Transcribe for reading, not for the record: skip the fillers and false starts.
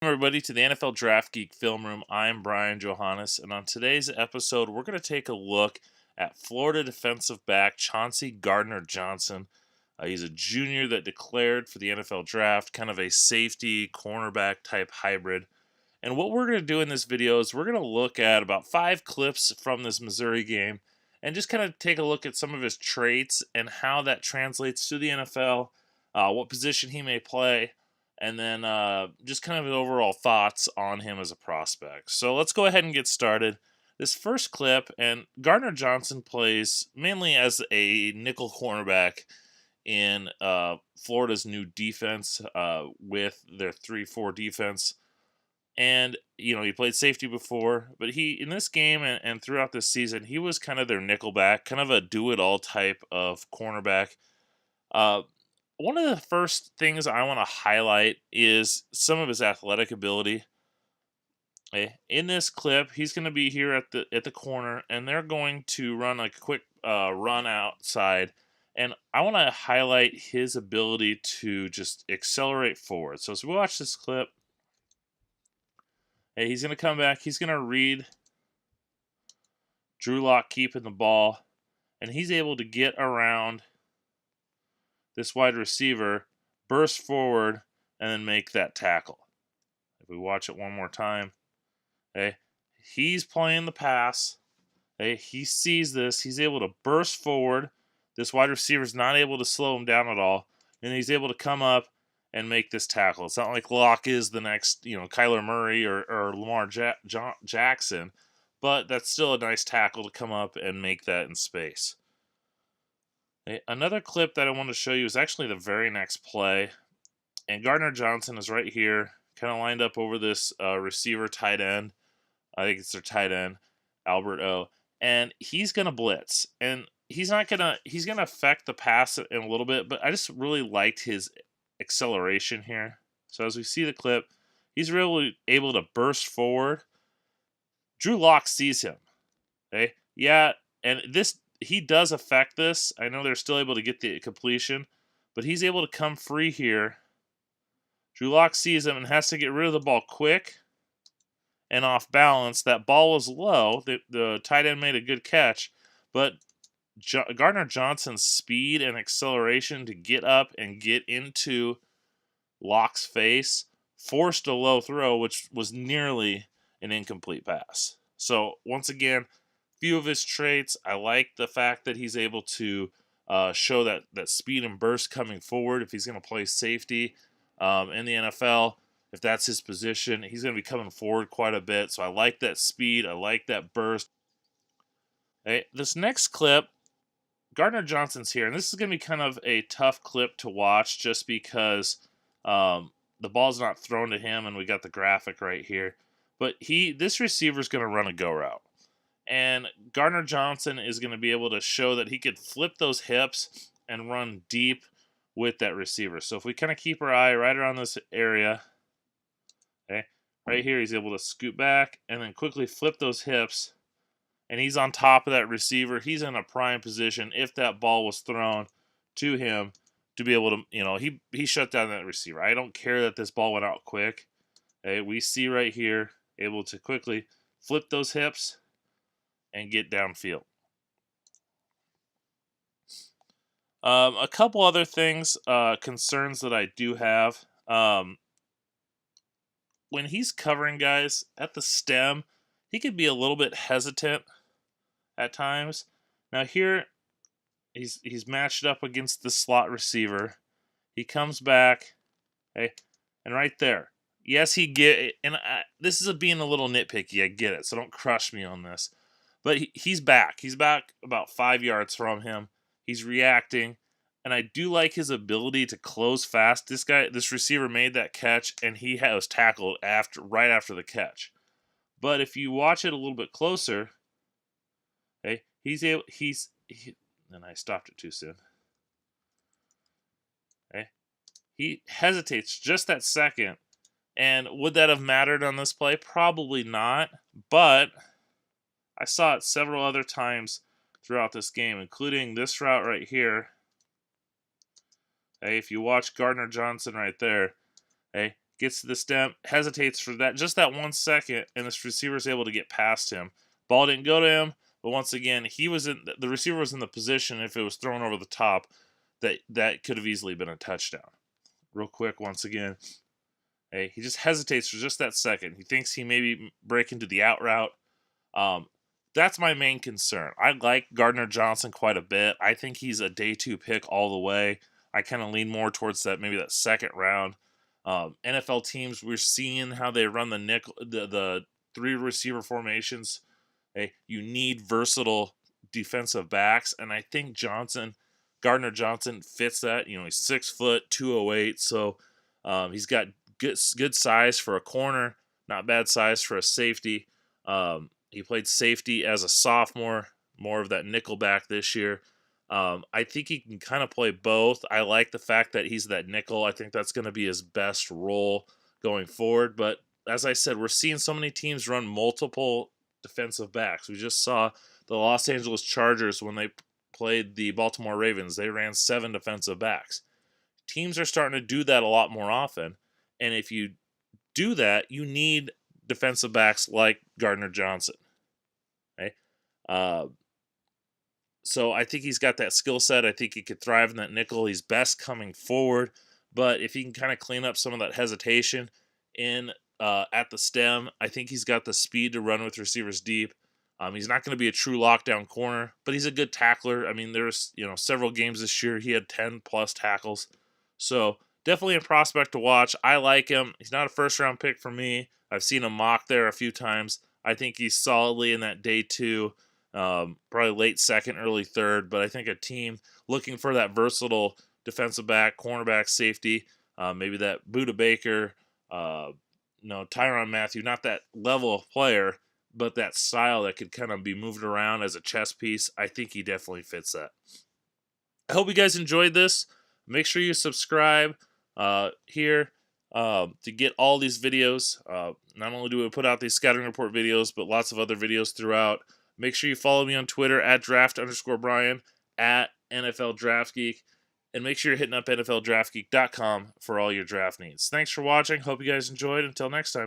Everybody, to the NFL Draft Geek Film Room. I'm Brian Johannes, and on today's episode, we're going to take a look at Florida defensive back Chauncy Gardner-Johnson. He's a junior that declared for the NFL Draft, kind of a safety cornerback type hybrid. And what we're going to do in this video is we're going to look at about 5 clips from this Missouri game and just kind of take a look at some of his traits and how that translates to the NFL, what position he may play, and then just kind of his overall thoughts on him as a prospect. So let's go ahead and get started. This first clip, and Gardner-Johnson plays mainly as a nickel cornerback in Florida's new defense with their 3-4 defense. And, he played safety before, but in this game and throughout this season, he was kind of their nickelback, kind of a do-it-all type of cornerback. One of the first things I want to highlight is some of his athletic ability. In this clip, he's going to be here at the corner, and they're going to run a quick run outside. And I want to highlight his ability to just accelerate forward. So as we watch this clip, he's going to come back. He's going to read Drew Lock keeping the ball, and he's able to get around this wide receiver, burst forward, and then make that tackle. If we watch it one more time, he's playing the pass. He sees this. He's able to burst forward. This wide receiver's not able to slow him down at all, and he's able to come up and make this tackle. It's not like Locke is the next, Kyler Murray or Lamar Jackson, but that's still a nice tackle to come up and make that in space. Another clip that I want to show you is actually the very next play, and Gardner-Johnson is right here, kind of lined up over this receiver tight end. I think it's their tight end, Albert O, and he's gonna blitz, and he's gonna affect the pass in a little bit, but I just really liked his acceleration here. So as we see the clip, he's really able to burst forward. Drew Lock sees him. Yeah, and he does affect this. I know they're still able to get the completion, but he's able to come free here. Drew Lock sees him and has to get rid of the ball quick and off balance. That ball was low. The tight end made a good catch, but Gardner-Johnson's speed and acceleration to get up and get into Lock's face forced a low throw, which was nearly an incomplete pass. So once again, few of his traits, I like the fact that he's able to show that speed and burst coming forward. If he's going to play safety in the NFL, if that's his position, he's going to be coming forward quite a bit. So I like that speed. I like that burst. This next clip, Gardner-Johnson's here, and this is going to be kind of a tough clip to watch just because the ball's not thrown to him, and we got the graphic right here. But this receiver's going to run a go route. And Gardner-Johnson is going to be able to show that he could flip those hips and run deep with that receiver. So if we kind of keep our eye right around this area, right here, he's able to scoot back and then quickly flip those hips. And he's on top of that receiver. He's in a prime position if that ball was thrown to him to be able to, he shut down that receiver. I don't care that this ball went out quick. We see right here, able to quickly flip those hips and get downfield. A couple other things, concerns that I do have. When he's covering guys at the stem, he could be a little bit hesitant at times. Now here, he's matched up against the slot receiver. He comes back, and right there. Yes, this is being a little nitpicky. I get it, so don't crush me on this. But he's back. He's back about 5 yards from him. He's reacting, and I do like his ability to close fast. This receiver made that catch, and he was tackled right after the catch. But if you watch it a little bit closer, and I stopped it too soon. He hesitates just that second. And would that have mattered on this play? Probably not. But I saw it several other times throughout this game, including this route right here. If you watch Gardner-Johnson right there, gets to the stem, hesitates for just that 1 second, and this receiver is able to get past him. Ball didn't go to him, but once again, the receiver was in the position, if it was thrown over the top, that could have easily been a touchdown. Real quick, once again, hey, he just hesitates for just that second. He thinks he maybe break into the out route. That's my main concern. I like Gardner-Johnson quite a bit. I think he's a day 2 pick all the way. I kind of lean more towards maybe that second round. NFL teams, we're seeing how they run the 3 receiver formations. Hey, you need versatile defensive backs, and I think Gardner-Johnson fits that. He's 6 foot, 208, so he's got good size for a corner, not bad size for a safety. He played safety as a sophomore, more of that nickel back this year. I think he can kind of play both. I like the fact that he's that nickel. I think that's going to be his best role going forward. But as I said, we're seeing so many teams run multiple defensive backs. We just saw the Los Angeles Chargers when they played the Baltimore Ravens. They ran 7 defensive backs. Teams are starting to do that a lot more often. And if you do that, you need defensive backs like Gardner-Johnson. Okay? So I think he's got that skill set. I think he could thrive in that nickel. He's best coming forward. But if he can kind of clean up some of that hesitation at the stem, I think he's got the speed to run with receivers deep. He's not going to be a true lockdown corner, but he's a good tackler. I mean, there's several games this year he had 10+ tackles. So definitely a prospect to watch. I like him. He's not a first-round pick for me. I've seen him mocked there a few times. I think he's solidly in that day 2, probably late second, early third. But I think a team looking for that versatile defensive back, cornerback, safety, maybe that Budda Baker, Tyrann Mathieu, not that level of player, but that style that could kind of be moved around as a chess piece. I think he definitely fits that. I hope you guys enjoyed this. Make sure you subscribe here to get all these videos. Not only do we put out these scouting report videos, but lots of other videos throughout. Make sure you follow me on Twitter at @draft_Brian, at NFL Draft Geek, and make sure you're hitting up NFLDraftGeek.com for all your draft needs. Thanks for watching. Hope you guys enjoyed. Until next time.